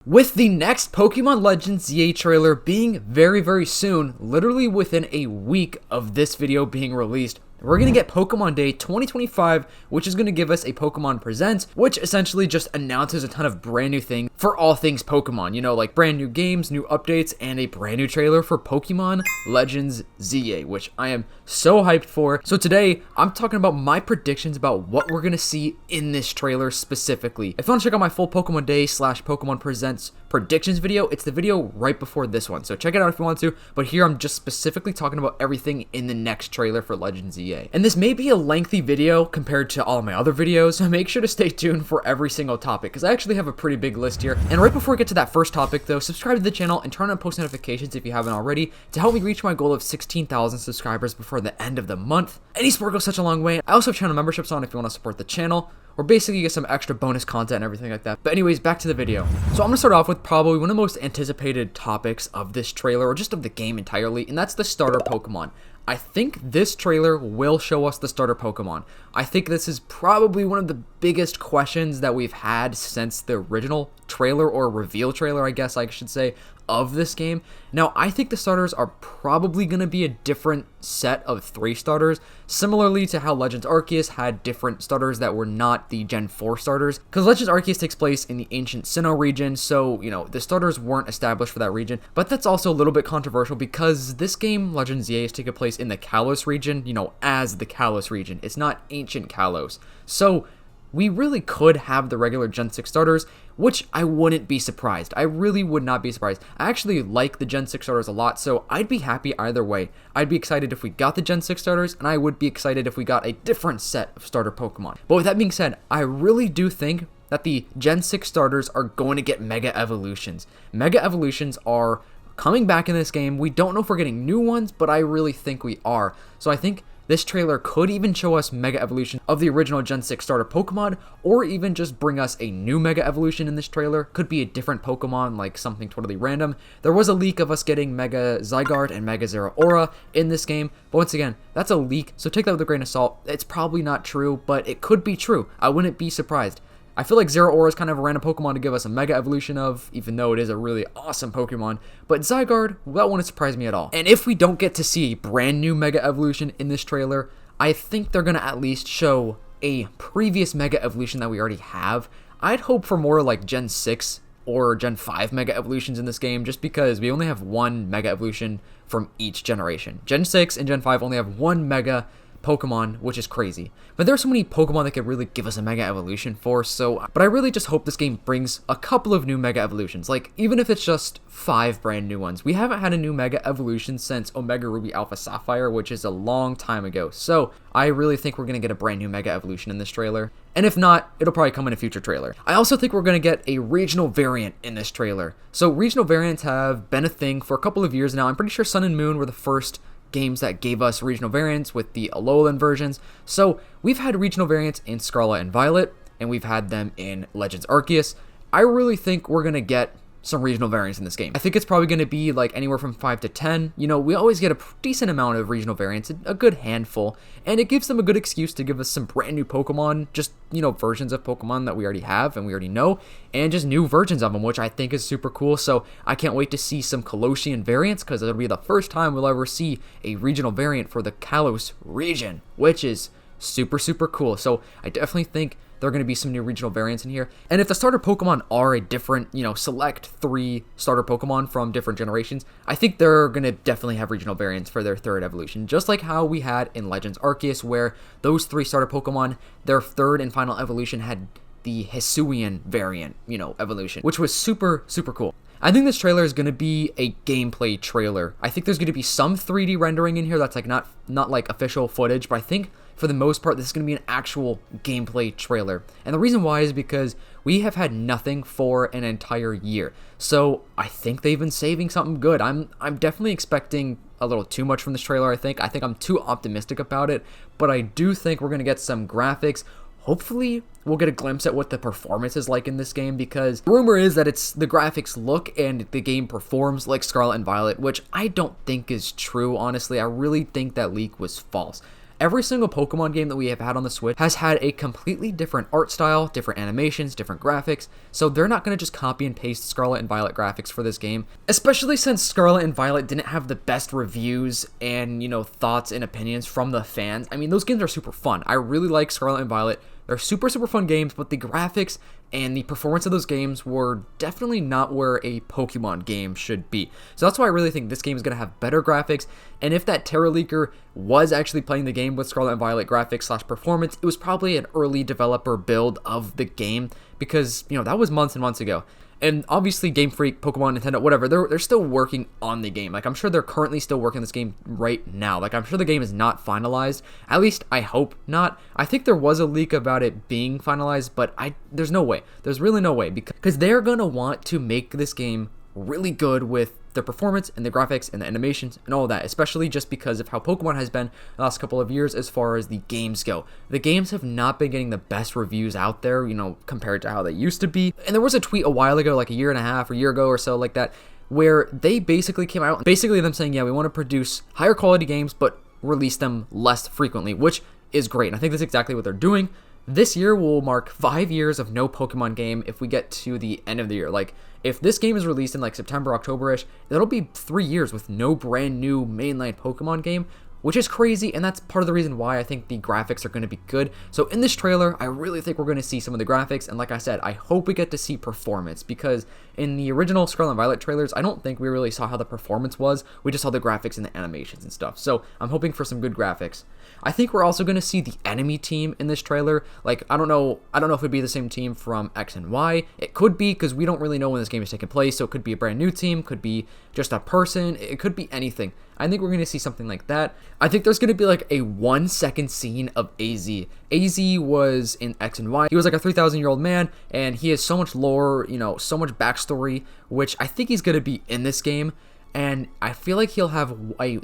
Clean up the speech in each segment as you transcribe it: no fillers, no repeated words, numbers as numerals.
With the next Pokemon Legends ZA trailer being very soon, literally within a week of this video being released, we're going to get Pokemon Day 2025, which is going to give us a Pokemon Presents, which essentially just announces a ton of brand new things for all things Pokemon. You know, like brand new games, new updates, and a brand new trailer for Pokemon Legends ZA, which I am so hyped for. So today, I'm talking about my predictions about what we're going to see in this trailer specifically. If you want to check out my full Pokemon Day / Pokemon Presents predictions video, it's the video right before this one. So check it out if you want to, but here I'm just specifically talking about everything in the next trailer for Legends ZA. And this may be a lengthy video compared to all of my other videos, so make sure to stay tuned for every single topic, because I actually have a pretty big list here. And right before we get to that first topic though, subscribe to the channel and turn on post notifications if you haven't already to help me reach my goal of 16,000 subscribers before the end of the month. Any support goes such a long way. I also have channel memberships on if you want to support the channel, or basically get some extra bonus content and everything like that. But anyways, back to the video. So I'm going to start off with probably one of the most anticipated topics of this trailer, or just of the game entirely, and that's the starter Pokemon. I think this trailer will show us the starter Pokemon. I think this is probably one of the biggest questions that we've had since the original trailer, or reveal trailer, I guess I should say, of this game. Now, I think the starters are probably going to be a different set of 3 starters, similarly to how Legends Arceus had different starters that were not the Gen 4 starters, because Legends Arceus takes place in the ancient Sinnoh region, so, you know, the starters weren't established for that region, but that's also a little bit controversial because this game, Legends ZA, is taking place in the Kalos region, you know, as the Kalos region. It's not ancient Kalos. So, we really could have the regular Gen 6 starters, which I wouldn't be surprised. I really would not be surprised. I actually like the Gen 6 starters a lot, so I'd be happy either way. I'd be excited if we got the Gen 6 starters, and I would be excited if we got a different set of starter Pokemon. But with that being said, I really do think that the Gen 6 starters are going to get Mega Evolutions. Mega Evolutions are coming back in this game. We don't know if we're getting new ones, but I really think we are. So I think this trailer could even show us Mega Evolution of the original Gen 6 starter Pokemon, or even just bring us a new Mega Evolution in this trailer. Could be a different Pokemon, like something totally random. There was a leak of us getting Mega Zygarde and Mega Zeraora in this game, but once again, that's a leak, so take that with a grain of salt. It's probably not true, but it could be true. I wouldn't be surprised. I feel like Zeraora is kind of a random Pokemon to give us a Mega Evolution of, even though it is a really awesome Pokemon. But Zygarde, that wouldn't surprise me at all. And if we don't get to see a brand new Mega Evolution in this trailer, I think they're going to at least show a previous Mega Evolution that we already have. I'd hope for more like Gen 6 or Gen 5 Mega Evolutions in this game, just because we only have one Mega Evolution from each generation. Gen 6 and Gen 5 only have one Mega Pokemon, which is crazy. But there are so many Pokemon that could really give us a Mega Evolution for, but I really just hope this game brings a couple of new Mega Evolutions, like even if it's just 5 brand new ones. We haven't had a new Mega Evolution since Omega Ruby Alpha Sapphire, which is a long time ago, so I really think we're going to get a brand new Mega Evolution in this trailer. And if not, it'll probably come in a future trailer. I also think we're going to get a regional variant in this trailer. So regional variants have been a thing for a couple of years now. I'm pretty sure Sun and Moon were the first games that gave us regional variants with the Alolan versions. So we've had regional variants in Scarlet and Violet, and we've had them in Legends Arceus. I really think we're going to get some regional variants in this game. I think it's probably going to be like anywhere from 5 to 10. You know, we always get a decent amount of regional variants, a good handful, and it gives them a good excuse to give us some brand new Pokemon, just, you know, versions of Pokemon that we already have and we already know, and just new versions of them, which I think is super cool. So I can't wait to see some Kalosian variants, because it'll be the first time we'll ever see a regional variant for the Kalos region, which is super cool. So I definitely think there are going to be some new regional variants in here. And if the starter Pokemon are a different, you know, select 3 starter Pokemon from different generations, I think they're going to definitely have regional variants for their 3rd evolution, just like how we had in Legends Arceus, where those 3 starter Pokemon, their 3rd and final evolution had the Hisuian variant, you know, evolution, which was super cool. I think this trailer is going to be a gameplay trailer. I think there's going to be some 3D rendering in here that's like not like official footage, but I think for the most part, this is going to be an actual gameplay trailer. And the reason why is because we have had nothing for an entire year. So I think they've been saving something good. I'm definitely expecting a little too much from this trailer, I think. I think I'm too optimistic about it, but I do think we're going to get some graphics. Hopefully, we'll get a glimpse at what the performance is like in this game, because the rumor is that the graphics look and the game performs like Scarlet and Violet, which I don't think is true, honestly. I really think that leak was false. every single Pokemon game that we have had on the Switch has had a completely different art style, different animations, different graphics, so they're not going to just copy and paste Scarlet and Violet graphics for this game, especially since Scarlet and Violet didn't have the best reviews and, thoughts and opinions from the fans. I mean, those games are super fun. I really like Scarlet and Violet. They're super fun games, but the graphics and the performance of those games were definitely not where a Pokemon game should be. So that's why I really think this game is going to have better graphics, and if that Terra Leaker was actually playing the game with Scarlet and Violet graphics / performance, it was probably an early developer build of the game, because, that was months and months ago. And obviously Game Freak, Pokemon, Nintendo, whatever, they're still working on the game. Like, I'm sure they're currently still working on this game right now. Like, I'm sure the game is not finalized. At least, I hope not. I think there was a leak about it being finalized, but there's no way. There's really no way, because they're gonna want to make this game really good with the performance and the graphics and the animations and all that, especially just because of how Pokemon has been the last couple of years as far as the games go. The games have not been getting the best reviews out there, compared to how they used to be. And there was a tweet a while ago, like a year and a half or a year ago or so like that, where they basically came out, basically them saying, yeah, we want to produce higher quality games, but release them less frequently, which is great. And I think that's exactly what they're doing. This year will mark 5 years of no Pokemon game if we get to the end of the year. Like, if this game is released in like September, October-ish, that'll be 3 years with no brand new mainline Pokemon game, which is crazy, and that's part of the reason why I think the graphics are going to be good. So in this trailer, I really think we're going to see some of the graphics, and like I said, I hope we get to see performance, because in the original Scarlet and Violet trailers, I don't think we really saw how the performance was. We just saw the graphics and the animations and stuff, so I'm hoping for some good graphics. I think we're also going to see the enemy team in this trailer. Like, I don't know if it'd be the same team from X and Y. It could be, because we don't really know when this game is taking place, so it could be a brand new team, could be just a person, it could be anything. I think we're going to see something like that. I think there's going to be like a 1-second scene of AZ. AZ was in X and Y. He was like a 3,000-year-old man, and he has so much lore, so much backstory, which I think he's going to be in this game. And I feel like he'll have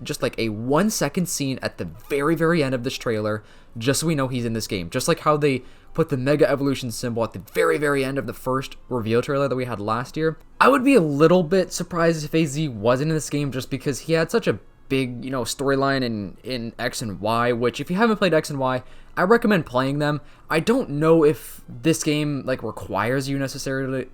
just like a 1-second scene at the very end of this trailer, just so we know he's in this game. Just like how they put the Mega Evolution symbol at the very end of the first reveal trailer that we had last year. I would be a little bit surprised if AZ wasn't in this game, just because he had such a big, storyline in X and Y, which if you haven't played X and Y, I recommend playing them. I don't know if this game like requires you necessarily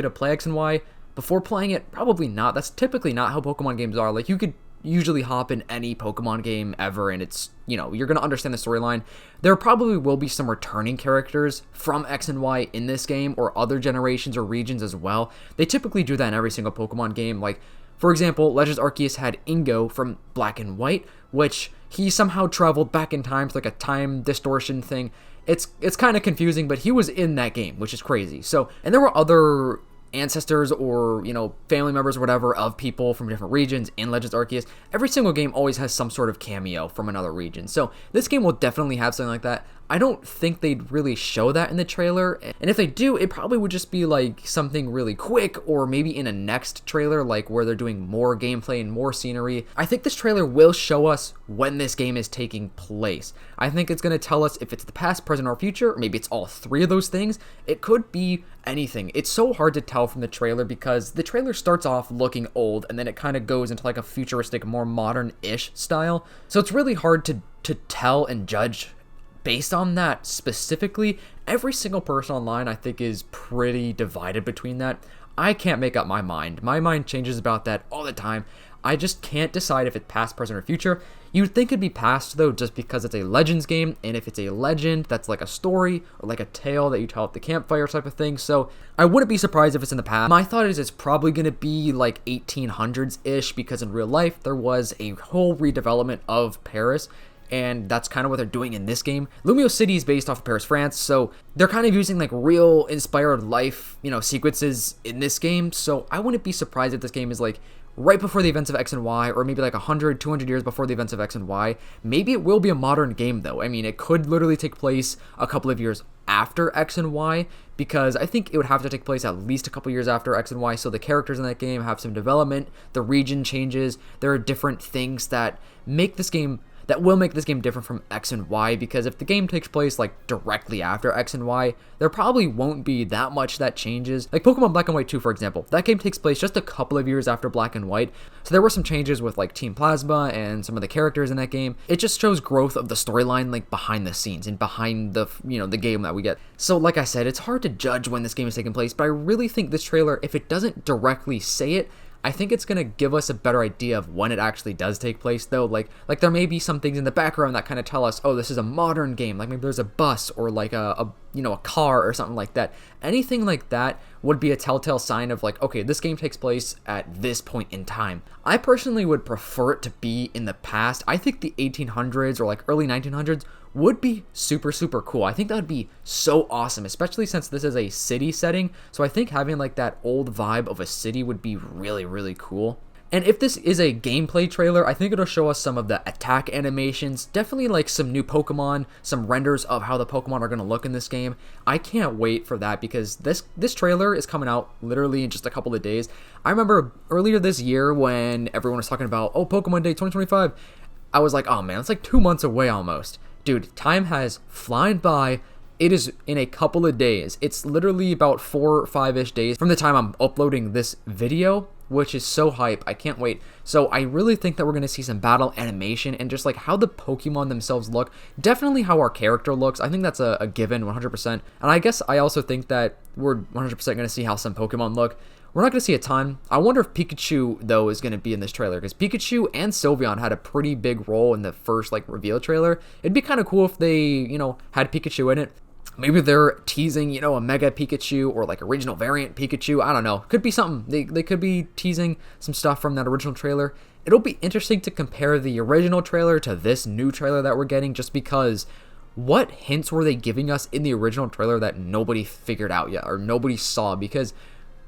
to play X and Y before playing it. Probably not. That's typically not how Pokemon games are. Like, you could usually hop in any Pokemon game ever, and it's, you're going to understand the storyline. There probably will be some returning characters from X and Y in this game, or other generations or regions as well. They typically do that in every single Pokemon game. Like, for example, Legends Arceus had Ingo from Black and White, which he somehow traveled back in time to like a time distortion thing. It's kind of confusing, but he was in that game, which is crazy. So, and there were other ancestors or, family members or whatever of people from different regions in Legends Arceus. Every single game always has some sort of cameo from another region. So this game will definitely have something like that. I don't think they'd really show that in the trailer, and if they do, it probably would just be like something really quick, or maybe in a next trailer, like where they're doing more gameplay and more scenery. I think this trailer will show us when this game is taking place. I think it's going to tell us if it's the past, present, or future, or maybe it's all three of those things. It could be anything. It's so hard to tell from the trailer, because the trailer starts off looking old, and then it kind of goes into like a futuristic, more modern-ish style. So it's really hard to tell and judge based on that specifically. Every single person online, I think, is pretty divided between that. I can't make up my mind. My mind changes about that all the time. I just can't decide if it's past, present, or future. You'd think it'd be past, though, just because it's a Legends game, and if it's a legend, that's like a story, or like a tale that you tell at the campfire type of thing, so I wouldn't be surprised if it's in the past. My thought is it's probably going to be like 1800s-ish, because in real life, there was a whole redevelopment of Paris, and that's kind of what they're doing in this game. Lumio City is based off of Paris, France, so they're kind of using like real inspired life, sequences in this game, so I wouldn't be surprised if this game is like right before the events of X and Y, or maybe like 100, 200 years before the events of X and Y. Maybe it will be a modern game, though. I mean, it could literally take place a couple of years after X and Y, because I think it would have to take place at least a couple years after X and Y, so the characters in that game have some development, the region changes, there are different things that make this game, that will make this game different from X and Y, because if the game takes place like directly after X and Y, there probably won't be that much that changes. Like Pokemon Black and White 2, for example, that game takes place just a couple of years after Black and White, so there were some changes with like Team Plasma and some of the characters in that game. It just shows growth of the storyline like behind the scenes and behind the, you know, the game that we get. So like I said, it's hard to judge when this game is taking place, but I really think this trailer, if it doesn't directly say it, I think it's going to give us a better idea of when it actually does take place, though. Like there may be some things in the background that kind of tell us, oh, this is a modern game. Like maybe there's a bus or like a car or something like that. Anything like that would be a telltale sign of like, okay, this game takes place at this point in time. I personally would prefer it to be in the past. I think the 1800s or like early 1900s would be super, super cool. I think that would be so awesome, especially since this is a city setting. So I think having like that old vibe of a city would be really, really cool. And if this is a gameplay trailer, I think it'll show us some of the attack animations, definitely like some new Pokemon, some renders of how the Pokemon are going to look in this game. I can't wait for that, because this trailer is coming out literally in just a couple of days. I remember earlier this year when everyone was talking about, oh, Pokemon Day 2025, I was like, oh man, it's like 2 months away almost. Dude, time has flown by. It is in a couple of days. It's literally about 4 or 5-ish days from the time I'm uploading this video, which is so hype. I can't wait. So I really think that we're going to see some battle animation and just like how the Pokemon themselves look. Definitely how our character looks. I think that's a given 100%. And I guess I also think that we're 100% going to see how some Pokemon look. We're not going to see a ton. I wonder if Pikachu, though, is going to be in this trailer, because Pikachu and Sylveon had a pretty big role in the first, like, reveal trailer. It'd be kind of cool if they, you know, had Pikachu in it. Maybe they're teasing, you know, a Mega Pikachu or, like, a regional variant Pikachu. I don't know. Could be something. They could be teasing some stuff from that original trailer. It'll be interesting to compare the original trailer to this new trailer that we're getting, just because what hints were they giving us in the original trailer that nobody figured out yet or nobody saw? Because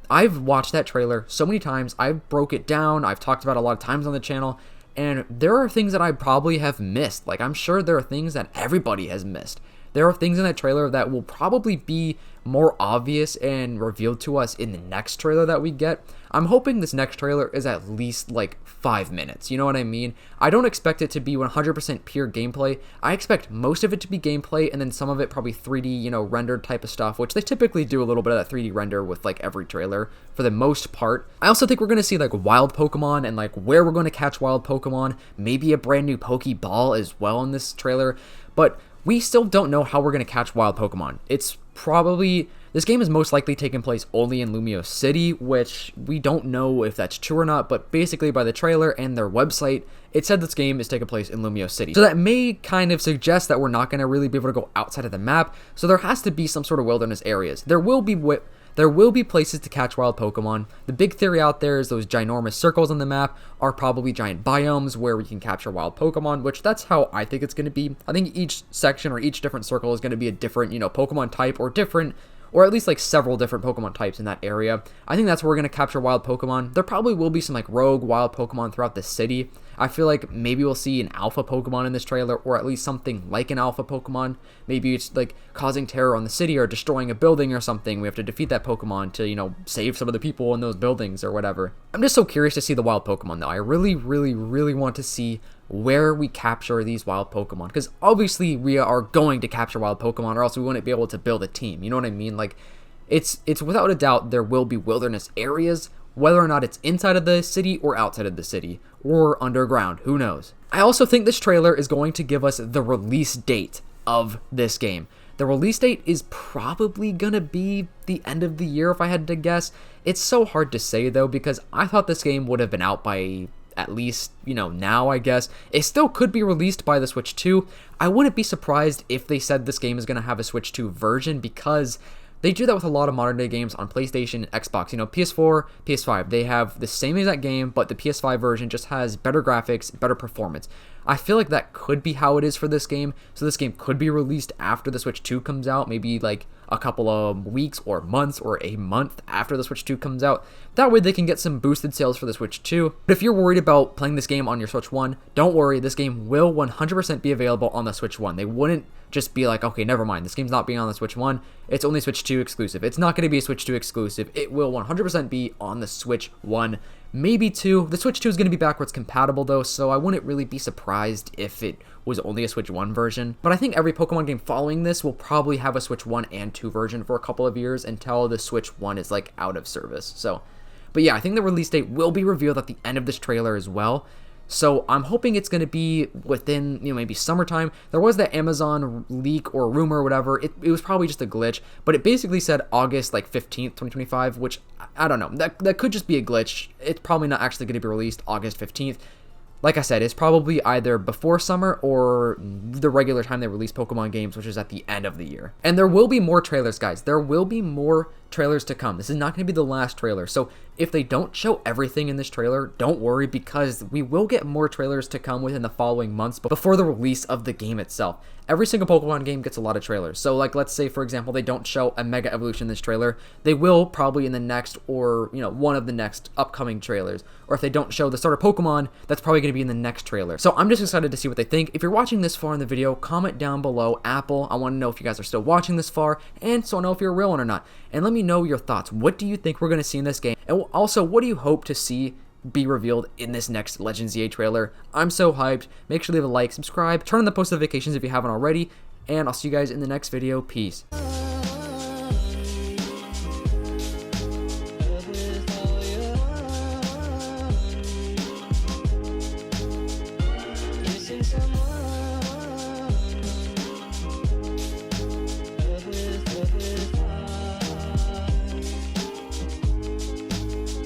I've watched that trailer so many times, I've broke it down, I've talked about it a lot of times on the channel, and there are things that I probably have missed. Like, I'm sure there are things that everybody has missed. There are things in that trailer that will probably be more obvious and revealed to us in the next trailer that we get. I'm hoping this next trailer is at least like 5 minutes, you know what I mean? I don't expect it to be 100% pure gameplay. I expect most of it to be gameplay, and then some of it probably 3D, you know, rendered type of stuff, which they typically do a little bit of that 3D render with like every trailer for the most part. I also think we're going to see like wild Pokemon and like where we're going to catch wild Pokemon, maybe a brand new Pokeball as well in this trailer, but we still don't know how we're going to catch wild Pokemon. It's probably, this game is most likely taking place only in Lumio City, which we don't know if that's true or not, but basically by the trailer and their website, it said this game is taking place in Lumio City. So that may kind of suggest that we're not going to really be able to go outside of the map, so there has to be some sort of wilderness areas. There will be places to catch wild Pokemon. The big theory out there is those ginormous circles on the map are probably giant biomes where we can capture wild Pokemon, which that's how I think it's going to be. I think each section or each different circle is going to be a different, you know, Pokemon type, or different, or at least like several different Pokemon types in that area. I think that's where we're going to capture wild Pokemon. There probably will be some like rogue wild Pokemon throughout the city. I feel like maybe we'll see an alpha Pokemon in this trailer, or at least something like an alpha Pokemon. Maybe it's like causing terror on the city or destroying a building or something. We have to defeat that Pokemon to, you know, save some of the people in those buildings or whatever. I'm just so curious to see the wild Pokemon though. I really, really, really want to see where we capture these wild Pokemon, because obviously we are going to capture wild Pokemon, or else we wouldn't be able to build a team. You know what I mean? Like, it's without a doubt there will be wilderness areas, whether or not it's inside of the city or outside of the city or underground, who knows. I also think this trailer is going to give us the release date of this game. The release date is probably gonna be the end of the year if I had to guess. It's so hard to say though, because I thought this game would have been out by at least, you know, now I guess. It still could be released by the Switch 2. I wouldn't be surprised if they said this game is gonna have a Switch 2 version, because they do that with a lot of modern day games on PlayStation and Xbox. You know, PS4, PS5, they have the same exact game, but the PS5 version just has better graphics, better performance. I feel like that could be how it is for this game. So this game could be released after the Switch 2 comes out, maybe like a couple of weeks or months or a month after the Switch 2 comes out. That way they can get some boosted sales for the Switch 2. But if you're worried about playing this game on your Switch 1, don't worry, this game will 100% be available on the Switch 1. They wouldn't just be like, okay, never mind, this game's not being on the Switch 1, it's only Switch 2 exclusive. It's not going to be a Switch 2 exclusive. It will 100% be on the Switch 1, maybe 2. The Switch 2 is going to be backwards compatible though, so I wouldn't really be surprised if it was only a Switch 1 version. But I think every Pokemon game following this will probably have a Switch 1 and 2 version for a couple of years until the Switch 1 is like out of service. So, but yeah, I think the release date will be revealed at the end of this trailer as well. So I'm hoping it's going to be within, maybe summertime. There was that Amazon leak or rumor or whatever. It was probably just a glitch, but it basically said August 15th, 2025, which I don't know. That could just be a glitch. It's probably not actually going to be released August 15th. Like I said, it's probably either before summer or the regular time they release Pokemon games, which is at the end of the year. And there will be more trailers, guys. There will be more trailers to come. This is not going to be the last trailer. So if they don't show everything in this trailer, don't worry, because we will get more trailers to come within the following months before the release of the game itself. Every single Pokemon game gets a lot of trailers. So like, let's say for example, they don't show a Mega Evolution in this trailer. They will probably in the next, or one of the next upcoming trailers. Or if they don't show the starter Pokemon, that's probably going to be in the next trailer. So I'm just excited to see what they think. If you're watching this far in the video, comment down below Apple. I want to know if you guys are still watching this far, and so I know if you're a real one or not. And let me know your thoughts. What do you think we're going to see in this game? And also, what do you hope to see be revealed in this next Legends ZA trailer? I'm so hyped. Make sure to leave a like, subscribe, turn on the post notifications if you haven't already, and I'll see you guys in the next video. Peace.